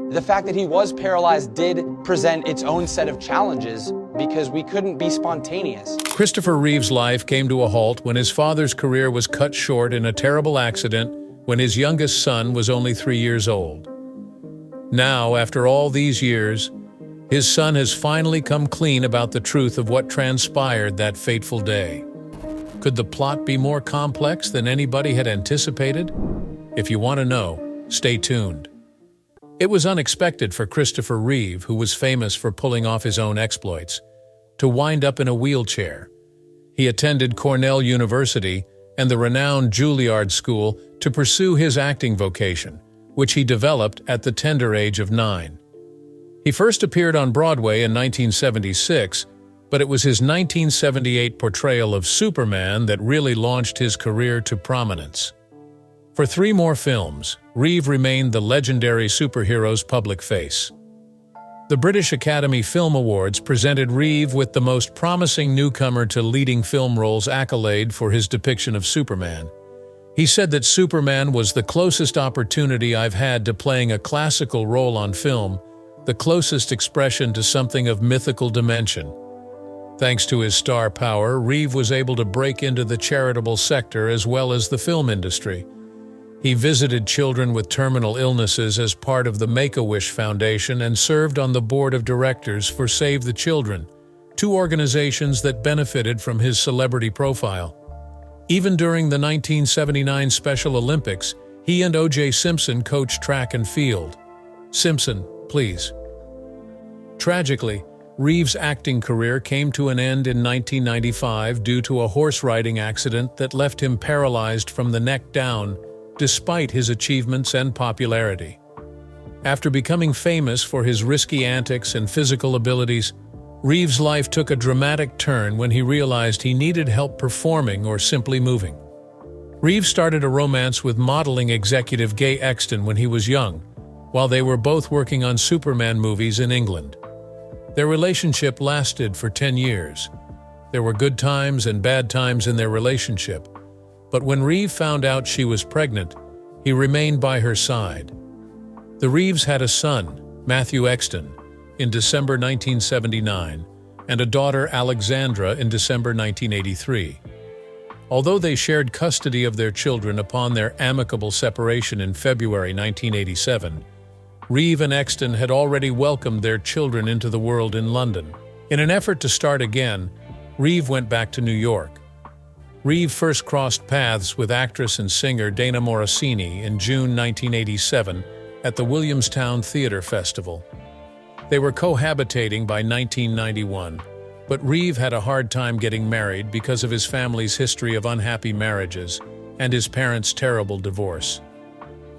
The fact that he was paralyzed did present its own set of challenges because we couldn't be spontaneous. Christopher Reeve's life came to a halt when his father's career was cut short in a terrible accident when his youngest son was only 3 years old. Now, after all these years, his son has finally come clean about the truth of what transpired that fateful day. Could the plot be more complex than anybody had anticipated? If you want to know, stay tuned. It was unexpected for Christopher Reeve, who was famous for pulling off his own exploits, to wind up in a wheelchair. He attended Cornell University and the renowned Juilliard School to pursue his acting vocation, which he developed at the tender age of 9. He first appeared on Broadway in 1976, but it was his 1978 portrayal of Superman that really launched his career to prominence. For 3 more films, Reeve remained the legendary superhero's public face. The British Academy Film Awards presented Reeve with the most promising newcomer to leading film roles accolade for his depiction of Superman. He said that Superman was the closest opportunity I've had to playing a classical role on film, the closest expression to something of mythical dimension. Thanks to his star power, Reeve was able to break into the charitable sector as well as the film industry. He visited children with terminal illnesses as part of the Make-A-Wish Foundation and served on the board of directors for Save the Children, 2 organizations that benefited from his celebrity profile. Even during the 1979 Special Olympics, he and O.J. Simpson coached track and field. Simpson, please. Tragically, Reeve's acting career came to an end in 1995 due to a horse riding accident that left him paralyzed from the neck down, despite his achievements and popularity. After becoming famous for his risky antics and physical abilities, Reeve's life took a dramatic turn when he realized he needed help performing or simply moving. Reeve started a romance with modeling executive Gay Exton when he was young, while they were both working on Superman movies in England. Their relationship lasted for 10 years. There were good times and bad times in their relationship, but when Reeve found out she was pregnant, he remained by her side. The Reeves had a son, Matthew Exton, in December 1979, and a daughter, Alexandra, in December 1983. Although they shared custody of their children upon their amicable separation in February 1987, Reeve and Exton had already welcomed their children into the world in London. In an effort to start again, Reeve went back to New York. Reeve first crossed paths with actress and singer Dana Morosini in June 1987 at the Williamstown Theatre Festival. They were cohabitating by 1991, but Reeve had a hard time getting married because of his family's history of unhappy marriages and his parents' terrible divorce.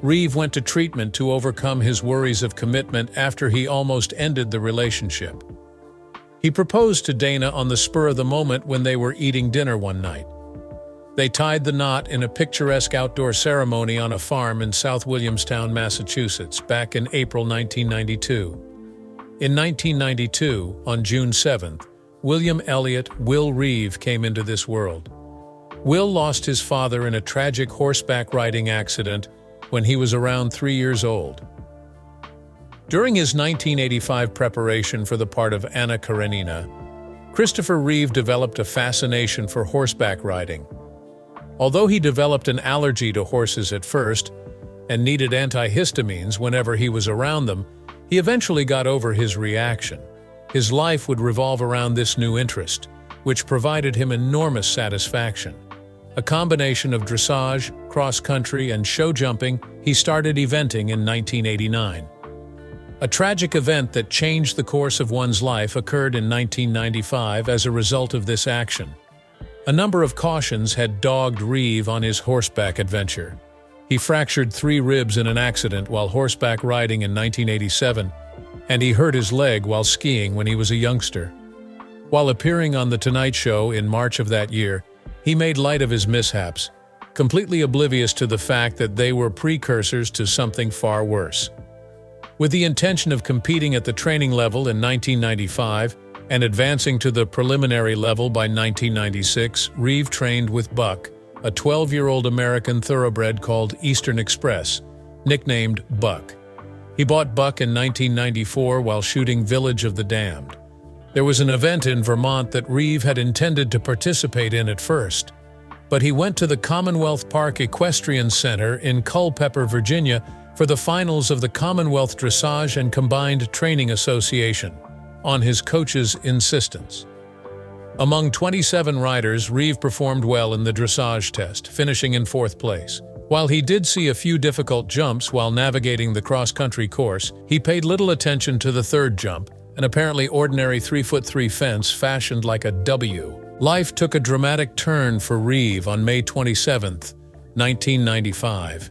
Reeve went to treatment to overcome his worries of commitment after he almost ended the relationship. He proposed to Dana on the spur of the moment when they were eating dinner one night. They tied the knot in a picturesque outdoor ceremony on a farm in South Williamstown, Massachusetts, back in April 1992. In 1992, on June 7th, William Elliot "Will" Reeve came into this world. Will lost his father in a tragic horseback riding accident when he was around 3 years old. During his 1985 preparation for the part of Anna Karenina, Christopher Reeve developed a fascination for horseback riding. Although he developed an allergy to horses at first and needed antihistamines whenever he was around them, he eventually got over his reaction. His life would revolve around this new interest, which provided him enormous satisfaction. A combination of dressage, cross-country, and show jumping, he started eventing in 1989. A tragic event that changed the course of one's life occurred in 1995 as a result of this action. A number of cautions had dogged Reeve on his horseback adventure. He fractured 3 ribs in an accident while horseback riding in 1987, and he hurt his leg while skiing when he was a youngster. While appearing on The Tonight Show in March of that year, he made light of his mishaps, completely oblivious to the fact that they were precursors to something far worse. With the intention of competing at the training level in 1995 and advancing to the preliminary level by 1996, Reeve trained with Buck, a 12-year-old American thoroughbred called Eastern Express, nicknamed Buck. He bought buck in 1994 while shooting Village of the Damned. There was an event in Vermont that Reeve had intended to participate in at first, but he went to the Commonwealth Park Equestrian Center in Culpeper, Virginia, for the finals of the Commonwealth Dressage and Combined Training Association, on his coach's insistence. Among 27 riders, Reeve performed well in the dressage test, finishing in 4th place. While he did see a few difficult jumps while navigating the cross-country course, he paid little attention to the 3rd jump, an apparently ordinary 3'3" fence fashioned like a W. Life took a dramatic turn for Reeve on May 27, 1995.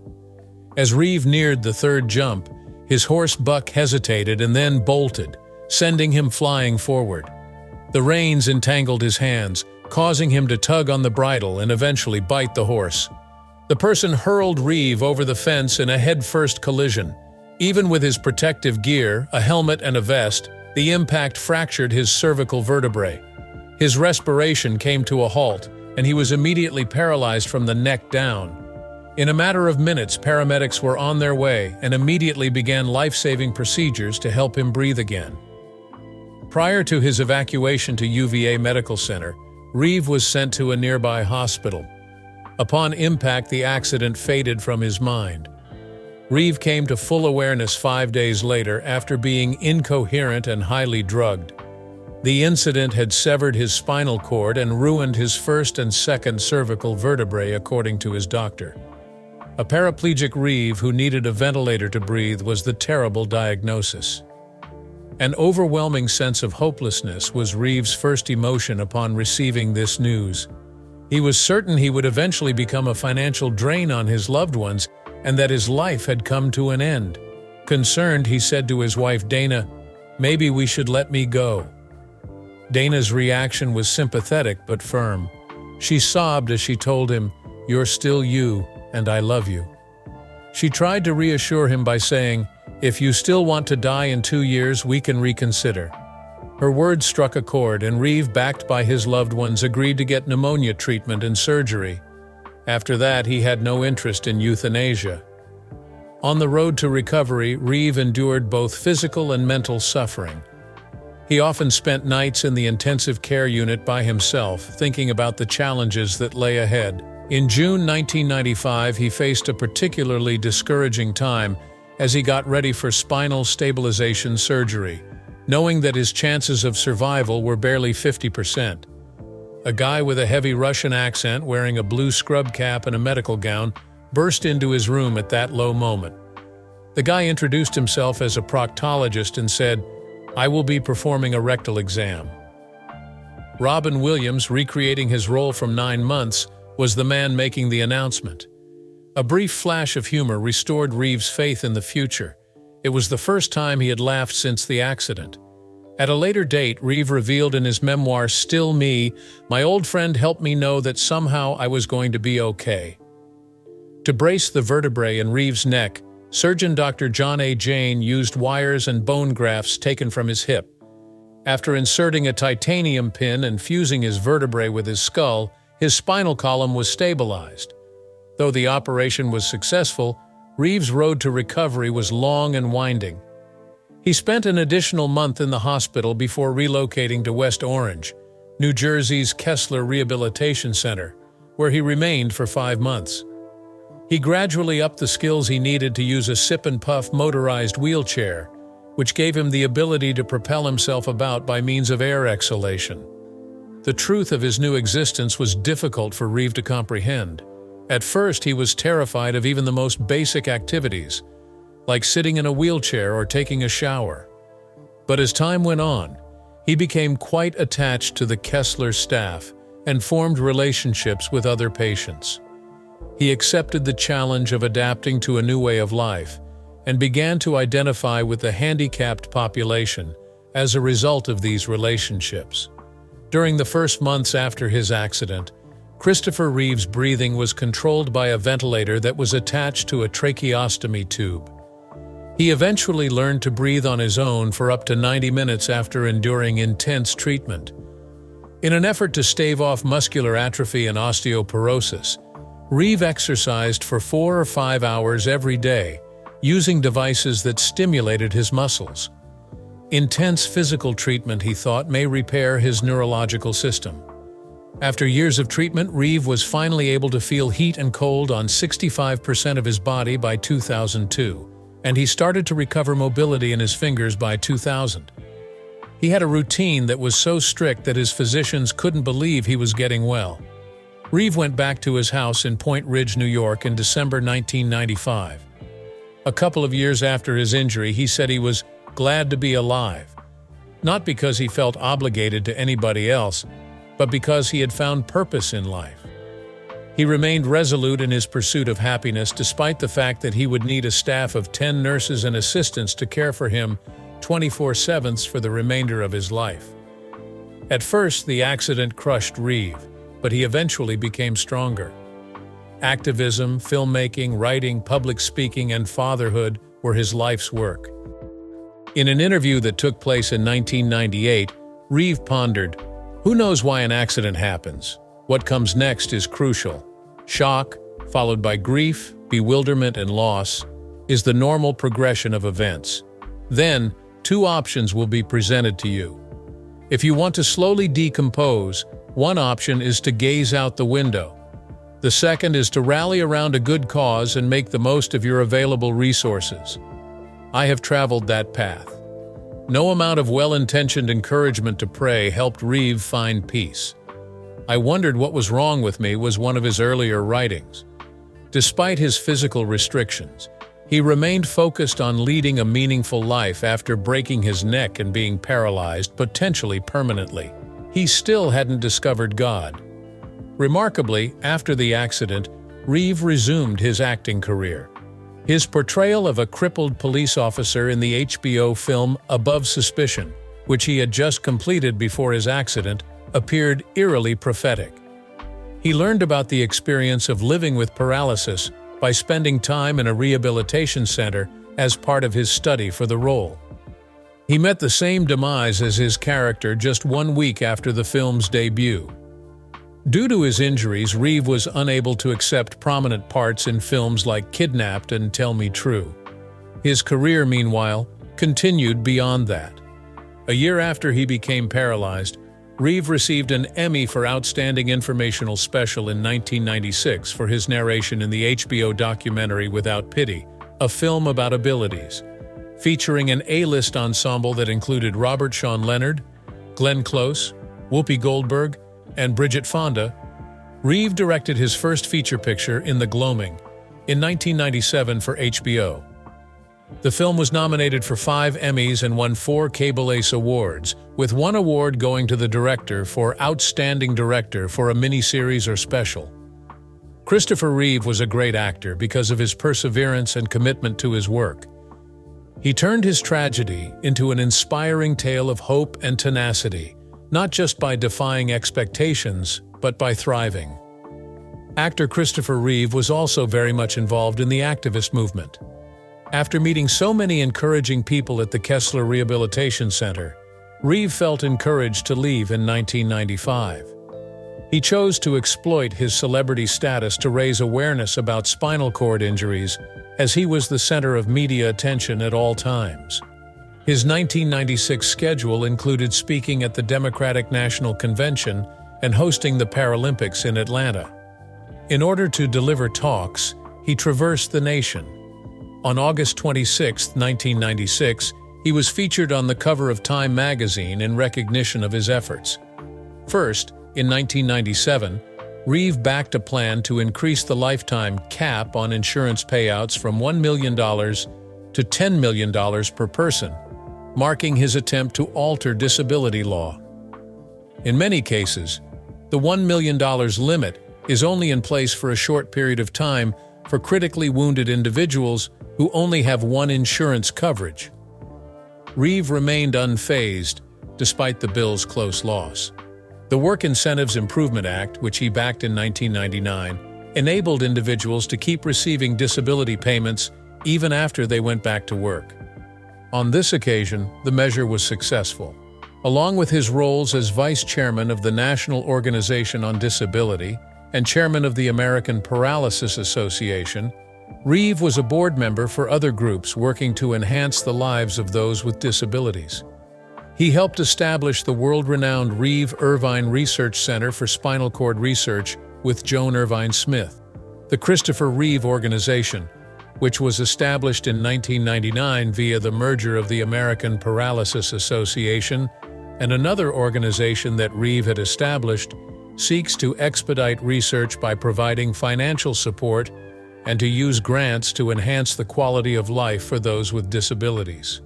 As Reeve neared the 3rd jump, his horse Buck hesitated and then bolted, sending him flying forward. The reins entangled his hands, causing him to tug on the bridle and eventually bite the horse. The person hurled Reeve over the fence in a head-first collision. Even with his protective gear, a helmet and a vest, the impact fractured his cervical vertebrae. His respiration came to a halt, and he was immediately paralyzed from the neck down. In a matter of minutes, paramedics were on their way and immediately began life-saving procedures to help him breathe again. Prior to his evacuation to UVA Medical Center, Reeve was sent to a nearby hospital. Upon impact, the accident faded from his mind. Reeve came to full awareness 5 days later after being incoherent and highly drugged. The incident had severed his spinal cord and ruined his 1st and 2nd cervical vertebrae, according to his doctor. A paraplegic Reeve who needed a ventilator to breathe was the terrible diagnosis. An overwhelming sense of hopelessness was Reeve's first emotion upon receiving this news. He was certain he would eventually become a financial drain on his loved ones and that his life had come to an end. Concerned, he said to his wife Dana, "Maybe we should let me go." Dana's reaction was sympathetic but firm. She sobbed as she told him, "You're still you, and I love you." She tried to reassure him by saying, "If you still want to die in 2 years, we can reconsider." Her words struck a chord, and Reeve, backed by his loved ones, agreed to get pneumonia treatment and surgery. After that, he had no interest in euthanasia. On the road to recovery, Reeve endured both physical and mental suffering. He often spent nights in the intensive care unit by himself, thinking about the challenges that lay ahead. In June 1995, he faced a particularly discouraging time as he got ready for spinal stabilization surgery, knowing that his chances of survival were barely 50%. A guy with a heavy Russian accent wearing a blue scrub cap and a medical gown burst into his room at that low moment. The guy introduced himself as a proctologist and said, "I will be performing a rectal exam." Robin Williams, recreating his role from 9 months, was the man making the announcement. A brief flash of humor restored Reeve's faith in the future. It was the first time he had laughed since the accident. At a later date, Reeve revealed in his memoir, "Still Me, my old friend helped me know that somehow I was going to be okay." To brace the vertebrae in Reeve's neck, surgeon Dr. John A. Jane used wires and bone grafts taken from his hip. After inserting a titanium pin and fusing his vertebrae with his skull, his spinal column was stabilized. Though the operation was successful, Reeve's road to recovery was long and winding. He spent an additional month in the hospital before relocating to West Orange, New Jersey's Kessler Rehabilitation Center, where he remained for 5 months. He gradually upped the skills he needed to use a sip-and-puff motorized wheelchair, which gave him the ability to propel himself about by means of air exhalation. The truth of his new existence was difficult for Reeve to comprehend. At first, he was terrified of even the most basic activities, like sitting in a wheelchair or taking a shower. But as time went on, he became quite attached to the Kessler staff and formed relationships with other patients. He accepted the challenge of adapting to a new way of life and began to identify with the handicapped population as a result of these relationships. During the first months after his accident, Christopher Reeve's breathing was controlled by a ventilator that was attached to a tracheostomy tube. He eventually learned to breathe on his own for up to 90 minutes after enduring intense treatment. In an effort to stave off muscular atrophy and osteoporosis, Reeve exercised for 4 or 5 hours every day, using devices that stimulated his muscles. Intense physical treatment, he thought, may repair his neurological system. After years of treatment, Reeve was finally able to feel heat and cold on 65% of his body by 2002, and he started to recover mobility in his fingers by 2000. He had a routine that was so strict that his physicians couldn't believe he was getting well. Reeve went back to his house in Point Ridge, New York in December 1995. A couple of years after his injury, he said he was glad to be alive, not because he felt obligated to anybody else, but because he had found purpose in life. He remained resolute in his pursuit of happiness despite the fact that he would need a staff of 10 nurses and assistants to care for him 24/7 for the remainder of his life. At first, the accident crushed Reeve, but he eventually became stronger. Activism, filmmaking, writing, public speaking, and fatherhood were his life's work. In an interview that took place in 1998, Reeve pondered, "Who knows why an accident happens? What comes next is crucial. Shock, followed by grief, bewilderment, and loss, is the normal progression of events. Then, two options will be presented to you. If you want to slowly decompose, one option is to gaze out the window. The second is to rally around a good cause and make the most of your available resources. I have traveled that path." No amount of well-intentioned encouragement to pray helped Reeve find peace. "I wondered what was wrong with me" was one of his earlier writings. Despite his physical restrictions, he remained focused on leading a meaningful life after breaking his neck and being paralyzed, potentially permanently. He still hadn't discovered God. Remarkably, after the accident, Reeve resumed his acting career. His portrayal of a crippled police officer in the HBO film Above Suspicion, which he had just completed before his accident, appeared eerily prophetic. He learned about the experience of living with paralysis by spending time in a rehabilitation center as part of his study for the role. He met the same demise as his character just 1 week after the film's debut. Due to his injuries, Reeve was unable to accept prominent parts in films like Kidnapped and Tell Me True. His career, meanwhile, continued beyond that. A year after he became paralyzed, Reeve received an Emmy for Outstanding Informational Special in 1996 for his narration in the HBO documentary Without Pity, a film about abilities. Featuring an A-list ensemble that included Robert Sean Leonard, Glenn Close, Whoopi Goldberg, and Bridget Fonda, Reeve directed his first feature picture, In the Gloaming, in 1997 for HBO. The film was nominated for 5 Emmys and won 4 Cable Ace Awards, with 1 award going to the director for Outstanding Director for a miniseries or special. Christopher Reeve was a great actor because of his perseverance and commitment to his work. He turned his tragedy into an inspiring tale of hope and tenacity, not just by defying expectations, but by thriving. Actor Christopher Reeve was also very much involved in the activist movement. After meeting so many encouraging people at the Kessler Rehabilitation Center, Reeve felt encouraged to leave in 1995. He chose to exploit his celebrity status to raise awareness about spinal cord injuries, as he was the center of media attention at all times. His 1996 schedule included speaking at the Democratic National Convention and hosting the Paralympics in Atlanta. In order to deliver talks, he traversed the nation. On August 26, 1996, he was featured on the cover of Time magazine in recognition of his efforts. First, in 1997, Reeve backed a plan to increase the lifetime cap on insurance payouts from $1 million to $10 million per person, marking his attempt to alter disability law. In many cases, the $1 million limit is only in place for a short period of time for critically wounded individuals who only have one insurance coverage. Reeve remained unfazed despite the bill's close loss. The Work Incentives Improvement Act, which he backed in 1999, enabled individuals to keep receiving disability payments even after they went back to work. On this occasion, the measure was successful. Along with his roles as vice chairman of the National Organization on Disability and chairman of the American Paralysis Association, Reeve was a board member for other groups working to enhance the lives of those with disabilities. He helped establish the world-renowned Reeve Irvine Research Center for Spinal Cord Research with Joan Irvine Smith, the Christopher Reeve Organization, which was established in 1999 via the merger of the American Paralysis Association and another organization that Reeve had established, seeks to expedite research by providing financial support and to use grants to enhance the quality of life for those with disabilities.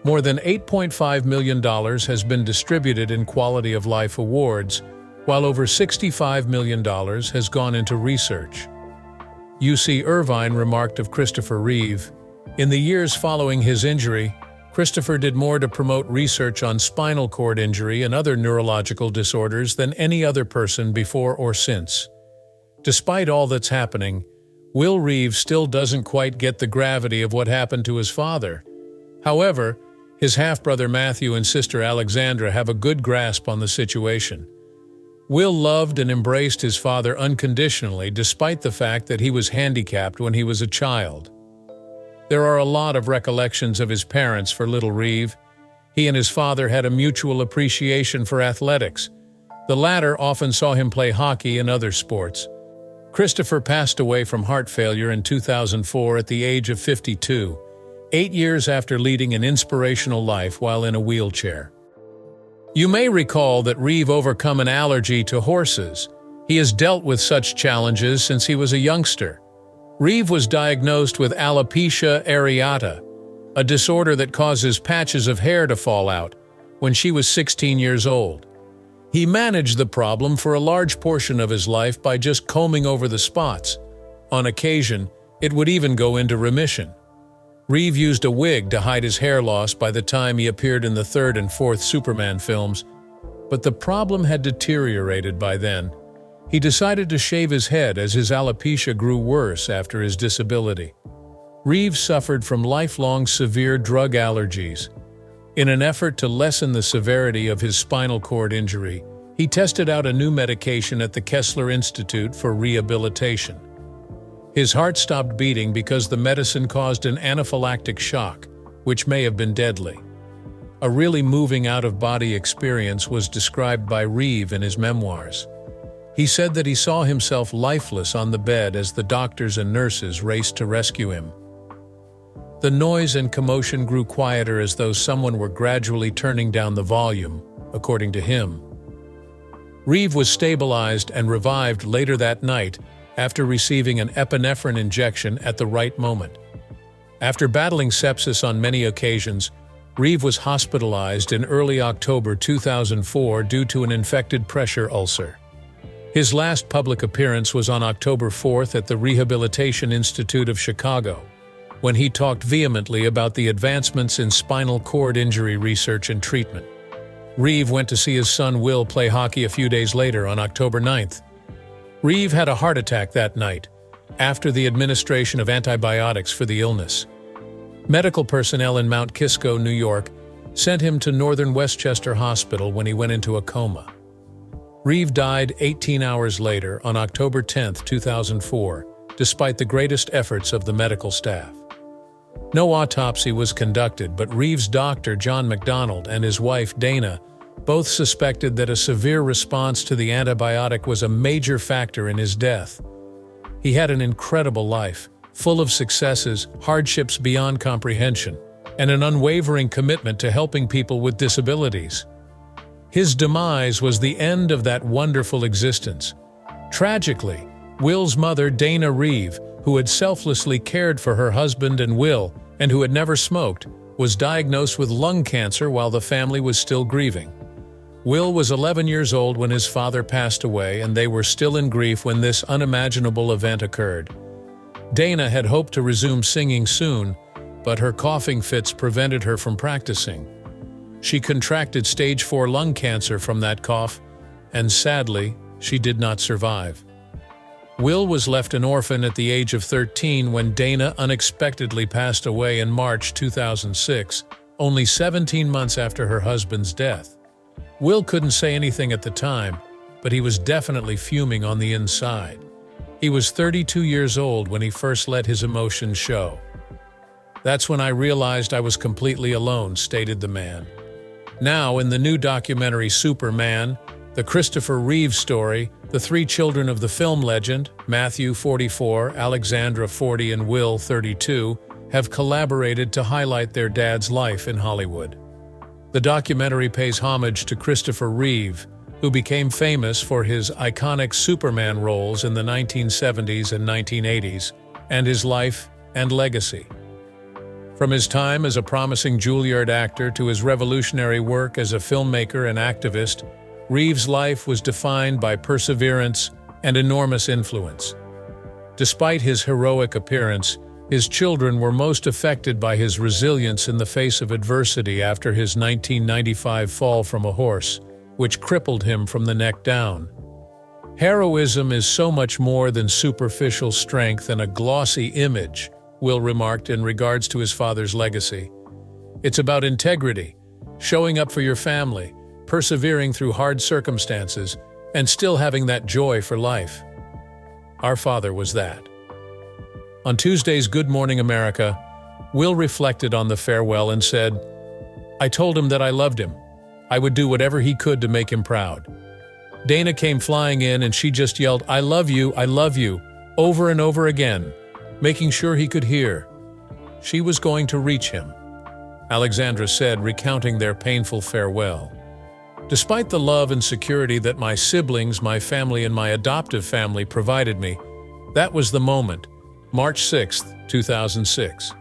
More than $8.5 million has been distributed in quality of life awards, while over $65 million has gone into research. UC Irvine remarked of Christopher Reeve, "In the years following his injury, Christopher did more to promote research on spinal cord injury and other neurological disorders than any other person before or since. Despite all that's happening, Will Reeve still doesn't quite get the gravity of what happened to his father. However, his half-brother Matthew and sister Alexandra have a good grasp on the situation. Will loved and embraced his father unconditionally despite the fact that he was handicapped when he was a child. There are a lot of recollections of his parents for little Reeve. He and his father had a mutual appreciation for athletics. The latter often saw him play hockey and other sports. Christopher passed away from heart failure in 2004 at the age of 52, 8 years after leading an inspirational life while in a wheelchair. You may recall that Reeve overcome an allergy to horses. He has dealt with such challenges since he was a youngster. Reeve was diagnosed with alopecia areata, a disorder that causes patches of hair to fall out, when she was 16 years old. He managed the problem for a large portion of his life by just combing over the spots. On occasion, it would even go into remission. Reeve used a wig to hide his hair loss by the time he appeared in the third and fourth Superman films, but the problem had deteriorated by then. He decided to shave his head as his alopecia grew worse after his disability. Reeve suffered from lifelong severe drug allergies. In an effort to lessen the severity of his spinal cord injury, he tested out a new medication at the Kessler Institute for rehabilitation. His heart stopped beating because the medicine caused an anaphylactic shock, which may have been deadly. A really moving out-of-body experience was described by Reeve in his memoirs. He said that he saw himself lifeless on the bed as the doctors and nurses raced to rescue him. The noise and commotion grew quieter as though someone were gradually turning down the volume, according to him. Reeve was stabilized and revived later that night after receiving an epinephrine injection at the right moment. After battling sepsis on many occasions, Reeve was hospitalized in early October 2004 due to an infected pressure ulcer. His last public appearance was on October 4th at the Rehabilitation Institute of Chicago, when he talked vehemently about the advancements in spinal cord injury research and treatment. Reeve went to see his son Will play hockey a few days later on October 9th. Reeve had a heart attack that night, after the administration of antibiotics for the illness. Medical personnel in Mount Kisco, New York, sent him to Northern Westchester Hospital when he went into a coma. Reeve died 18 hours later on October 10, 2004, despite the greatest efforts of the medical staff. No autopsy was conducted, but Reeve's doctor, John McDonald, and his wife, Dana, both suspected that a severe response to the antibiotic was a major factor in his death. He had an incredible life, full of successes, hardships beyond comprehension, and an unwavering commitment to helping people with disabilities. His demise was the end of that wonderful existence. Tragically, Will's mother, Dana Reeve, who had selflessly cared for her husband and Will, and who had never smoked, was diagnosed with lung cancer while the family was still grieving. Will was 11 years old when his father passed away, and they were still in grief when this unimaginable event occurred. Dana had hoped to resume singing soon, but her coughing fits prevented her from practicing. She contracted stage 4 lung cancer from that cough, and sadly, she did not survive. Will was left an orphan at the age of 13 when Dana unexpectedly passed away in March 2006, only 17 months after her husband's death. Will couldn't say anything at the time, but he was definitely fuming on the inside. He was 32 years old when he first let his emotions show. "That's when I realized I was completely alone," stated the man. Now, in the new documentary Superman, the Christopher Reeve story, the three children of the film legend, Matthew, 44, Alexandra, 40, and Will, 32, have collaborated to highlight their dad's life in Hollywood. The documentary pays homage to Christopher Reeve, who became famous for his iconic Superman roles in the 1970s and 1980s, and his life and legacy. From his time as a promising Juilliard actor to his revolutionary work as a filmmaker and activist, Reeve's life was defined by perseverance and enormous influence. Despite his heroic appearance, his children were most affected by his resilience in the face of adversity after his 1995 fall from a horse, which crippled him from the neck down. "Heroism is so much more than superficial strength and a glossy image," Will remarked in regards to his father's legacy. "It's about integrity, showing up for your family, persevering through hard circumstances, and still having that joy for life. Our father was that." On Tuesday's Good Morning America, Will reflected on the farewell and said, "I told him that I loved him. I would do whatever he could to make him proud. Dana came flying in and she just yelled, 'I love you,' over and over again, making sure he could hear. She was going to reach him," Alexandra said, recounting their painful farewell. "Despite the love and security that my siblings, my family, and my adoptive family provided me, that was the moment, March 6, 2006.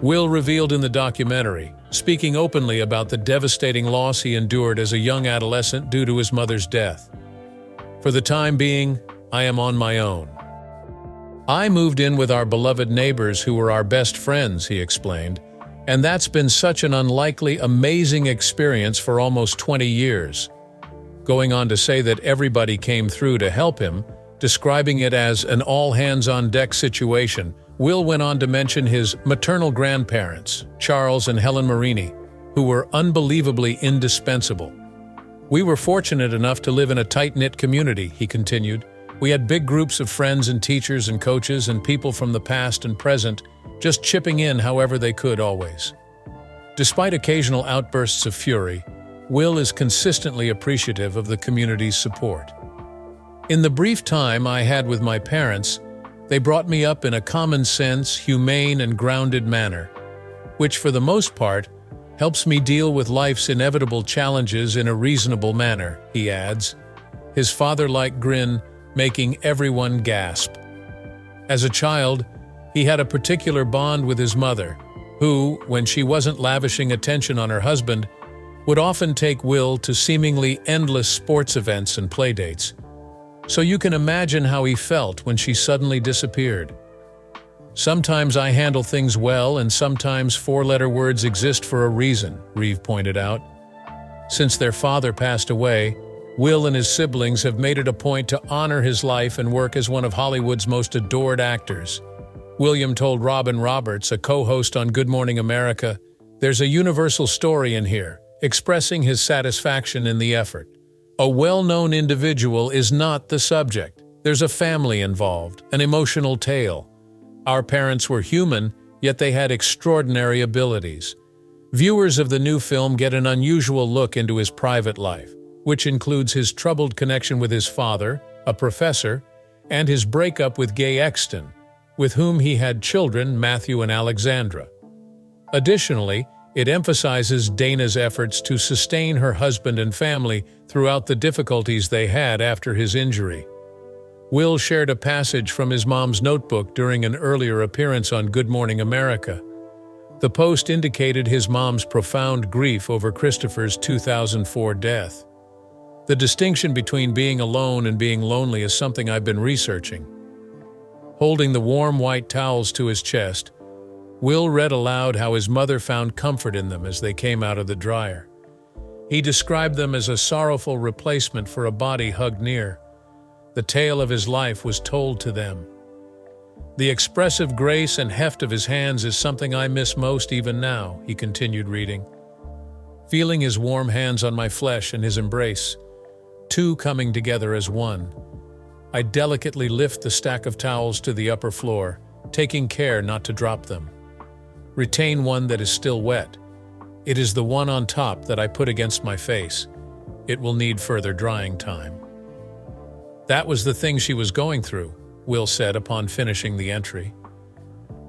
Will revealed in the documentary, speaking openly about the devastating loss he endured as a young adolescent due to his mother's death. "For the time being, I am on my own. I moved in with our beloved neighbors who were our best friends," he explained, "and that's been such an unlikely, amazing experience for almost 20 years. Going on to say that everybody came through to help him, describing it as an all-hands-on-deck situation. Will went on to mention his maternal grandparents, Charles and Helen Marini, who were unbelievably indispensable. "We were fortunate enough to live in a tight-knit community," he continued. "We had big groups of friends and teachers and coaches and people from the past and present, just chipping in however they could always." Despite occasional outbursts of fury, Will is consistently appreciative of the community's support. "In the brief time I had with my parents, they brought me up in a common-sense, humane, and grounded manner, which for the most part helps me deal with life's inevitable challenges in a reasonable manner," he adds, his father-like grin making everyone gasp. As a child, he had a particular bond with his mother, who, when she wasn't lavishing attention on her husband, would often take Will to seemingly endless sports events and playdates. So you can imagine how he felt when she suddenly disappeared. "Sometimes I handle things well, and sometimes four-letter words exist for a reason," Reeve pointed out. Since their father passed away, Will and his siblings have made it a point to honor his life and work as one of Hollywood's most adored actors. William told Robin Roberts, a co-host on Good Morning America, "There's a universal story in here," expressing his satisfaction in the effort. "A well-known individual is not the subject. There's a family involved, an emotional tale. Our parents were human, yet they had extraordinary abilities." Viewers of the new film get an unusual look into his private life, which includes his troubled connection with his father, a professor, and his breakup with Gay Exton, with whom he had children, Matthew and Alexandra. Additionally, it emphasizes Dana's efforts to sustain her husband and family throughout the difficulties they had after his injury. Will shared a passage from his mom's notebook during an earlier appearance on Good Morning America. The post indicated his mom's profound grief over Christopher's 2004 death. "The distinction between being alone and being lonely is something I've been researching." Holding the warm white towels to his chest, Will read aloud how his mother found comfort in them as they came out of the dryer. He described them as a sorrowful replacement for a body hugged near. The tale of his life was told to them. "The expressive grace and heft of his hands is something I miss most even now," he continued reading. "Feeling his warm hands on my flesh and his embrace, two coming together as one. I delicately lift the stack of towels to the upper floor, taking care not to drop them. Retain one that is still wet. It is the one on top that I put against my face. It will need further drying time. That was the thing she was going through, Will said upon finishing the entry.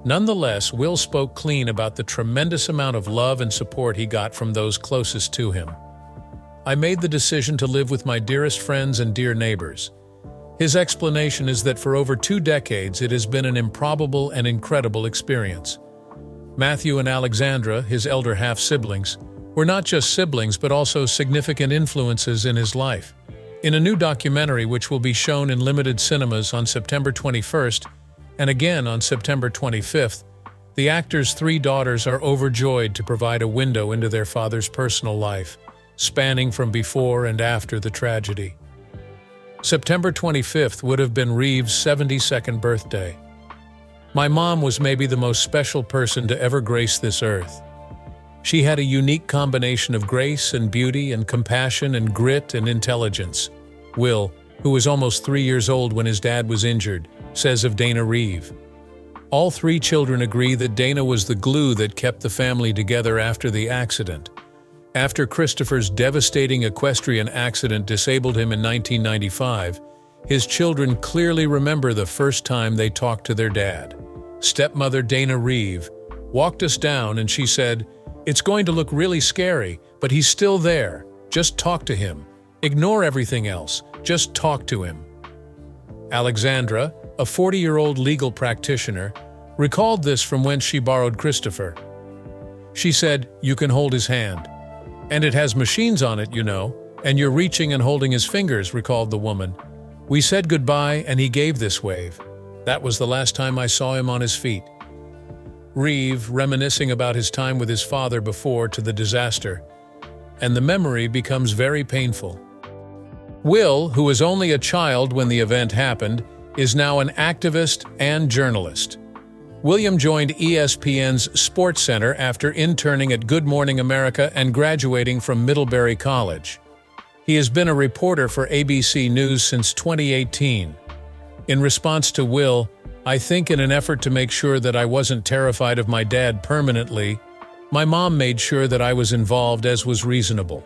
Nonetheless, Will spoke clean about the tremendous amount of love and support he got from those closest to him. I made the decision to live with my dearest friends and dear neighbors. His explanation is that for over 2 decades it has been an improbable and incredible experience. Matthew and Alexandra, his elder half-siblings, were not just siblings but also significant influences in his life. In a new documentary which will be shown in limited cinemas on September 21st and again on September 25th, the actor's 3 daughters are overjoyed to provide a window into their father's personal life, spanning from before and after the tragedy. September 25th would have been Reeve's 72nd birthday. My mom was maybe the most special person to ever grace this earth. She had a unique combination of grace and beauty and compassion and grit and intelligence. Will, who was almost 3 years old when his dad was injured, says of Dana Reeve. All 3 children agree that Dana was the glue that kept the family together after the accident. After Christopher's devastating equestrian accident disabled him in 1995, his children clearly remember the first time they talked to their dad. Stepmother Dana Reeve walked us down and she said, "It's going to look really scary, but he's still there. Just talk to him. Ignore everything else. Just talk to him." Alexandra, a 40-year-old legal practitioner, recalled this from whence she borrowed Christopher. She said, "You can hold his hand. And it has machines on it, you know, and you're reaching and holding his fingers," recalled the woman. "We said goodbye and he gave this wave. That was the last time I saw him on his feet." Reeve, reminiscing about his time with his father before to the disaster, and the memory becomes very painful. Will, who was only a child when the event happened, is now an activist and journalist. William joined ESPN's Sports Center after interning at Good Morning America and graduating from Middlebury College. He has been a reporter for ABC News since 2018. In response to Will, "I think in an effort to make sure that I wasn't terrified of my dad permanently, my mom made sure that I was involved as was reasonable.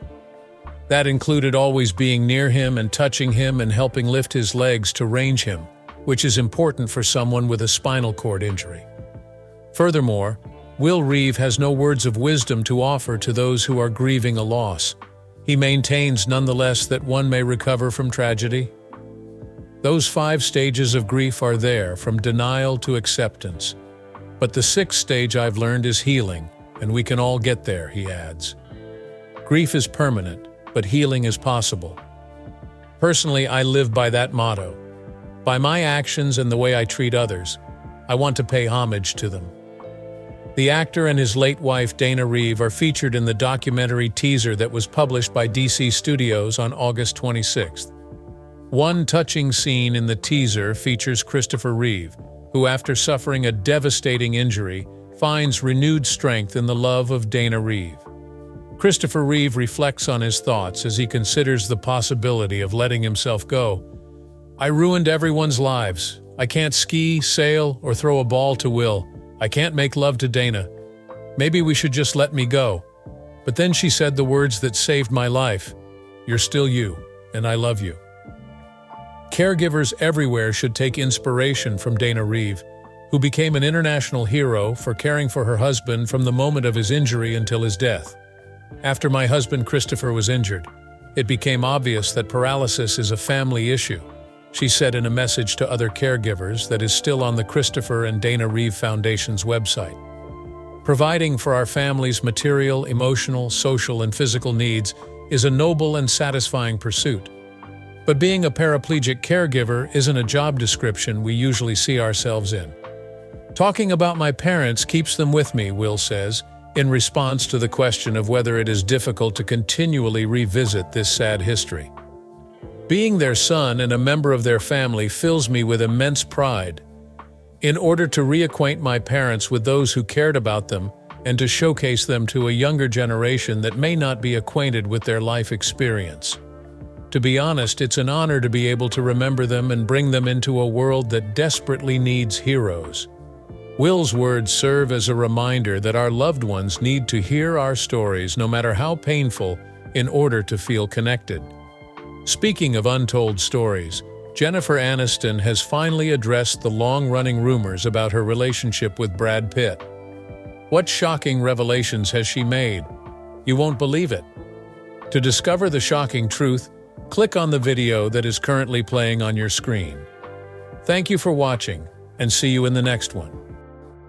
That included always being near him and touching him and helping lift his legs to range him, which is important for someone with a spinal cord injury." Furthermore, Will Reeve has no words of wisdom to offer to those who are grieving a loss. He maintains nonetheless that one may recover from tragedy. Those 5 stages of grief are there, from denial to acceptance. But the 6th stage I've learned is healing, and we can all get there, he adds. Grief is permanent, but healing is possible. Personally, I live by that motto. By my actions and the way I treat others, I want to pay homage to them. The actor and his late wife Dana Reeve are featured in the documentary teaser that was published by DC Studios on August 26th. One touching scene in the teaser features Christopher Reeve, who after suffering a devastating injury, finds renewed strength in the love of Dana Reeve. Christopher Reeve reflects on his thoughts as he considers the possibility of letting himself go. "I ruined everyone's lives. I can't ski, sail, or throw a ball to Will. I can't make love to Dana. Maybe we should just let me go." But then she said the words that saved my life. "You're still you, and I love you." Caregivers everywhere should take inspiration from Dana Reeve, who became an international hero for caring for her husband from the moment of his injury until his death. "After my husband Christopher was injured, it became obvious that paralysis is a family issue," she said in a message to other caregivers that is still on the Christopher and Dana Reeve Foundation's website. Providing for our family's material, emotional, social, and physical needs is a noble and satisfying pursuit. But being a paraplegic caregiver isn't a job description we usually see ourselves in. "Talking about my parents keeps them with me," Will says, in response to the question of whether it is difficult to continually revisit this sad history. "Being their son and a member of their family fills me with immense pride. In order to reacquaint my parents with those who cared about them and to showcase them to a younger generation that may not be acquainted with their life experience." To be honest, it's an honor to be able to remember them and bring them into a world that desperately needs heroes. Will's words serve as a reminder that our loved ones need to hear our stories, no matter how painful, in order to feel connected. Speaking of untold stories, Jennifer Aniston has finally addressed the long-running rumors about her relationship with Brad Pitt. What shocking revelations has she made? You won't believe it. To discover the shocking truth, click on the video that is currently playing on your screen. Thank you for watching, and see you in the next one.